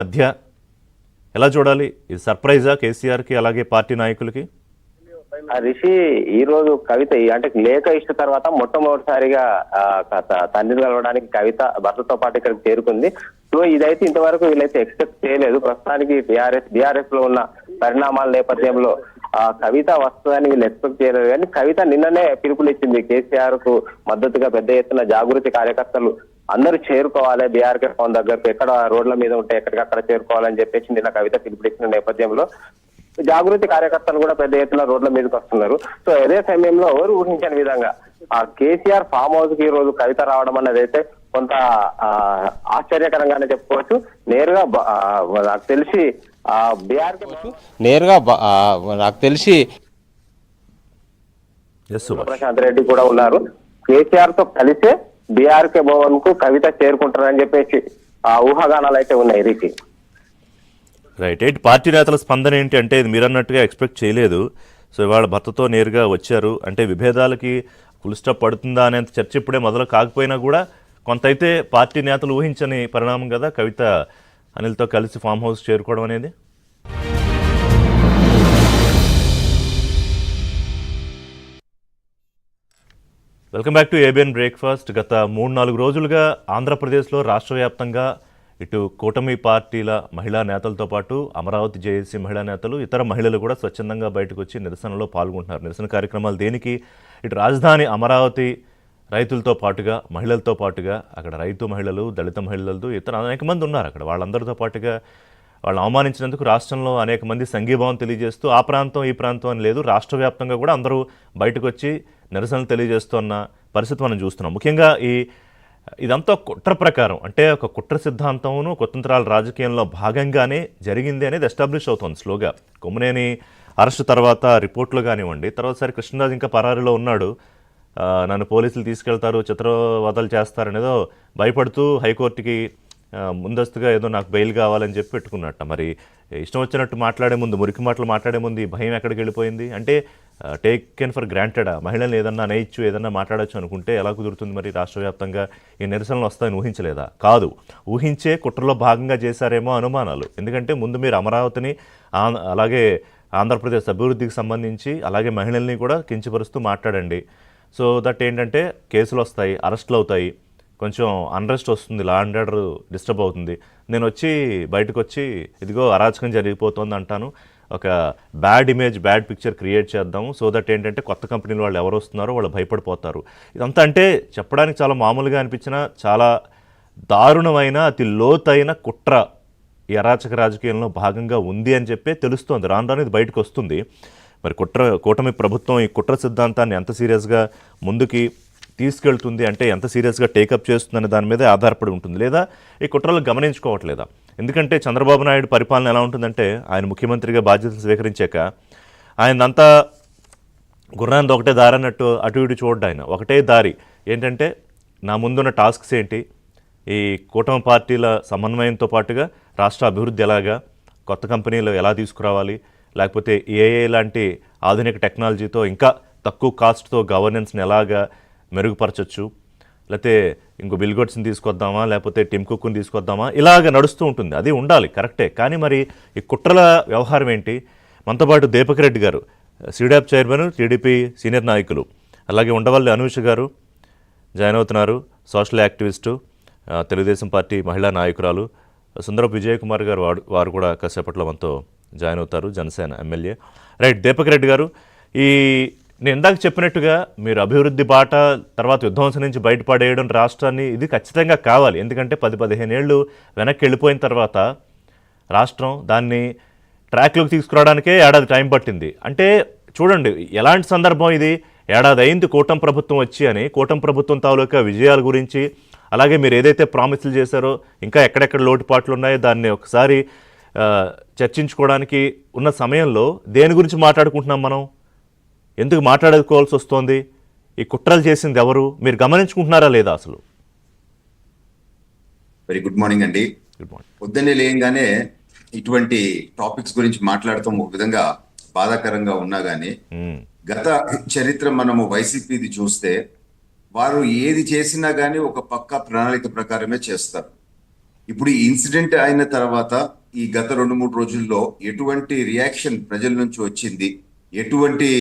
మధ్య ఎలా చూడాలి? ఇది సర్ప్రైజా కేసీఆర్కి అలాగే పార్టీ నాయకులకి? రిషి ఈ రోజు కవిత అంటే లేఖ ఇష్ట తర్వాత మొట్టమొదటిసారిగా తండ్రిని కలవడానికి కవిత భర్తతో పాటు ఇక్కడికి చేరుకుంది. సో ఇదైతే ఇంతవరకు వీళ్ళైతే ఎక్స్పెక్ట్ చేయలేదు. ప్రస్తుతానికి బీఆర్ఎస్ లో ఉన్న పరిణామాల నేపథ్యంలో కవిత వస్తుందని వీళ్ళు ఎక్స్పెక్ట్ చేయలేదు. కానీ కవిత నిన్ననే పిలుపునిచ్చింది కేసీఆర్ కు మద్దతుగా పెద్ద ఎత్తున జాగృతి కార్యకర్తలు అందరూ చేరుకోవాలి బీఆర్కే ఫోన్ దగ్గరకు, ఎక్కడ రోడ్ల మీద ఉంటే ఎక్కడికక్కడ చేరుకోవాలని చెప్పేసి నిన్న కవిత పిలుపునిచ్చిన నేపథ్యంలో జాగృతి కార్యకర్తలు కూడా పెద్ద ఎత్తున రోడ్ల మీదకి వస్తున్నారు. సో అదే సమయంలో ఎవరు ఊహించని విధంగా ఆ కేసీఆర్ ఫామ్ హౌస్ కి ఈ రోజు కవిత రావడం అన్నది అయితే కొంత ఆశ్చర్యకరంగానే చెప్పుకోవచ్చు. నేరుగా నాకు తెలిసి ప్రశాంత్ రెడ్డి కూడా ఉన్నారు. కేసీఆర్ తో కలిసే బీఆర్కే భవన్ కు కవిత చేరుకుంటారని చెప్పేసి ఊహాగానాలు అయితే ఉన్నాయి. రీతి రైట్. ఏంటి పార్టీ నేతల స్పందన ఏంటి అంటే ఇది మీరు అన్నట్టుగా ఎక్స్పెక్ట్ చేయలేదు. సో ఇవాళ భర్తతో నేరుగా వచ్చారు అంటే విభేదాలకి ఫుల్ స్టాప్ పడుతుందా అనేంత చర్చ ఇప్పుడే మొదలు కాకపోయినా కూడా కొంత అయితే పార్టీ నేతలు ఊహించని పరిణామం కదా కవిత అనిల్తో కలిసి ఫామ్ హౌస్ చేరుకోవడం అనేది. Welcome back to ABN breakfast. గత 3-4 రోజులుగా ఆంధ్రప్రదేశ్లో రాష్ట్ర వ్యాప్తంగా ఇటు కూటమి పార్టీల మహిళా నేతలతో పాటు అమరావతి జేఏసీ మహిళా నేతలు ఇతర మహిళలు కూడా స్వచ్ఛందంగా బయటకు వచ్చి నిరసనలో పాల్గొంటున్నారు. నిరసన కార్యక్రమాలు దేనికి? ఇటు రాజధాని అమరావతి రైతులతో పాటుగా మహిళలతో పాటుగా అక్కడ రైతు మహిళలు, దళిత మహిళలు, ఇతర అనేక మంది ఉన్నారు అక్కడ. వాళ్ళందరితో పాటుగా వాళ్ళని అవమానించినందుకు రాష్ట్రంలో అనేక మంది సంఘీభావం తెలియజేస్తూ ఆ ప్రాంతం ఈ ప్రాంతం అని లేదు, రాష్ట్ర వ్యాప్తంగా కూడా అందరూ బయటకు వచ్చి నిరసనలు తెలియజేస్తున్న పరిస్థితి మనం చూస్తున్నాం. ముఖ్యంగా ఇదంతా కుట్ర ప్రకారం అంటే ఒక కుట్ర సిద్ధాంతంను కుతంత్రాల రాజకీయంలో భాగంగానే జరిగింది అనేది ఎస్టాబ్లిష్ అవుతుంది స్లోగా. కొమ్మనేని అరెస్టు తర్వాత రిపోర్ట్లు కానివ్వండి, తర్వాతసారి కృష్ణరాజు ఇంకా పరారీలో ఉన్నాడు, నన్ను పోలీసులు తీసుకెళ్తారు, చిత్రవదలు చేస్తారనేదో భయపడుతూ హైకోర్టుకి ముందస్తుగా ఏదో నాకు బెయిల్ కావాలని చెప్పి పెట్టుకున్నట్ట. మరి ఇష్టం వచ్చినట్టు మాట్లాడే ముందు, మురికి మాటలు మాట్లాడే ముందు ఈ భయం ఎక్కడికి వెళ్ళిపోయింది? అంటే టేకెన్ ఫర్ గ్రాంటెడా? మహిళలు ఏదన్నా అనేయచ్చు, ఏదన్నా మాట్లాడచ్చు అనుకుంటే ఎలా కుదురుతుంది? మరి రాష్ట్ర వ్యాప్తంగా ఈ నిరసనలు వస్తాయని ఊహించలేదా? కాదు, ఊహించే కుట్రలో భాగంగా చేశారేమో అనుమానాలు. ఎందుకంటే ముందు మీరు అమరావతిని అలాగే ఆంధ్రప్రదేశ్ అభివృద్ధికి సంబంధించి అలాగే మహిళల్ని కూడా కించపరుస్తూ మాట్లాడండి. సో దట్ ఏంటంటే కేసులు వస్తాయి, అరెస్టులు అవుతాయి, కొంచెం అన్రెస్ట్ వస్తుంది, లా అండ్ ఆర్డర్ డిస్టర్బ్ అవుతుంది. నేను బయటకు వచ్చి ఇదిగో అరాచకం జరిగిపోతుంది అంటాను, ఒక bad image, bad picture create చేద్దాము. సో దట్ ఏంటంటే కొత్త కంపెనీలు వాళ్ళు ఎవరు వస్తున్నారో వాళ్ళు భయపడిపోతారు. ఇదంతా అంటే చెప్పడానికి చాలా మామూలుగా అనిపించిన చాలా దారుణమైన అతి లోతైన కుట్ర ఈ అరాచక రాజకీయంలో భాగంగా ఉంది అని చెప్పి తెలుస్తోంది. రాను రాను ఇది బయటకు వస్తుంది. మరి కూటమి ప్రభుత్వం ఈ కుట్ర సిద్ధాంతాన్ని ఎంత సీరియస్గా ముందుకి తీసుకెళ్తుంది అంటే ఎంత సీరియస్గా టేకప్ చేస్తుందనే దాని మీదే ఆధారపడి ఉంటుంది. లేదా ఈ కుట్రలు గమనించుకోవట్లేదా? ఎందుకంటే చంద్రబాబు నాయుడు పరిపాలన ఎలా ఉంటుందంటే ఆయన ముఖ్యమంత్రిగా బాధ్యతలు స్వీకరించాక ఆయనంతా గుర్రాన్ని ఒకటే దారి అన్నట్టు అటు ఇటు చూడ్డా. ఆయన ఒకటే దారి ఏంటంటే నా ముందున్న టాస్క్స్ ఏంటి, ఈ కూటమి పార్టీల సమన్వయంతో పాటుగా రాష్ట్ర అభివృద్ధి ఎలాగా, కొత్త కంపెనీలు ఎలా తీసుకురావాలి, లేకపోతే ఏఐ లాంటి ఆధునిక టెక్నాలజీతో ఇంకా తక్కువ కాస్ట్తో గవర్నెన్స్ని ఎలాగా మెరుగుపరచచ్చు, లేకపోతే ఇంకో బిల్గోట్స్ని తీసుకొద్దామా, లేకపోతే టిమ్ కుక్ని తీసుకొద్దామా, ఇలాగ నడుస్తూ ఉంటుంది. అది ఉండాలి, కరెక్టే. కానీ మరి ఈ కుట్రల వ్యవహారం ఏంటి? మనతో పాటు దీపక్ రెడ్డి గారు, సీడాప్ చైర్మన్, టీడీపీ సీనియర్ నాయకులు, అలాగే ఉండవల్లి అనూష గారు జాయిన్ అవుతున్నారు, సోషల్ యాక్టివిస్టు, తెలుగుదేశం పార్టీ మహిళా నాయకురాలు, సుందరపు విజయ్ కుమార్ గారు వారు కూడా కాసేపట్లో మనతో జాయిన్ అవుతారు, జనసేన ఎమ్మెల్యే. రైట్, దీపక్ రెడ్డి గారు, నేను ఇందాక చెప్పినట్టుగా మీరు అభివృద్ధి బాట తర్వాత విధ్వంసం నుంచి బయటపడేయడం రాష్ట్రాన్ని ఇది ఖచ్చితంగా కావాలి. ఎందుకంటే 10-15 ఏళ్ళు వెనక్కి వెళ్ళిపోయిన తర్వాత రాష్ట్రం దాన్ని ట్రాక్లోకి తీసుకురావడానికే ఏడాది టైం పట్టింది. అంటే చూడండి ఎలాంటి సందర్భం ఇది. ఏడాది అయింది కూటమి ప్రభుత్వం వచ్చి అని, కూటమి ప్రభుత్వం తాలూకా విజయాల గురించి, అలాగే మీరు ఏదైతే ప్రామిసులు చేశారో ఇంకా ఎక్కడెక్కడ లోటుపాట్లు ఉన్నాయో దాన్ని ఒకసారి చర్చించుకోవడానికి ఉన్న సమయంలో దేని గురించి మాట్లాడుకుంటున్నాం మనం? ఎందుకు మాట్లాడుకోవాల్సి వస్తోంది? ఈ కుట్రలు చేసింది ఎవరు? మీరు గమనించుకుంటున్నారా లేదా అసలు? వెరీ గుడ్ మార్నింగ్ అండి. Good morning. పొద్దున్నే లేయంగానే ఇటువంటి టాపిక్స్ గురించి మాట్లాడటం ఒక విధంగా బాధాకరంగా ఉన్నా గానీ గత చరిత్ర మనము వైసీపీది చూస్తే వారు ఏది చేసినా గానీ ఒక పక్కా ప్రణాళిక ప్రకారమే చేస్తారు. ఇప్పుడు ఈ ఇన్సిడెంట్ అయిన తర్వాత ఈ గత 2-3 రోజుల్లో ఎటువంటి రియాక్షన్ ప్రజల నుంచి వచ్చింది, ఎటువంటి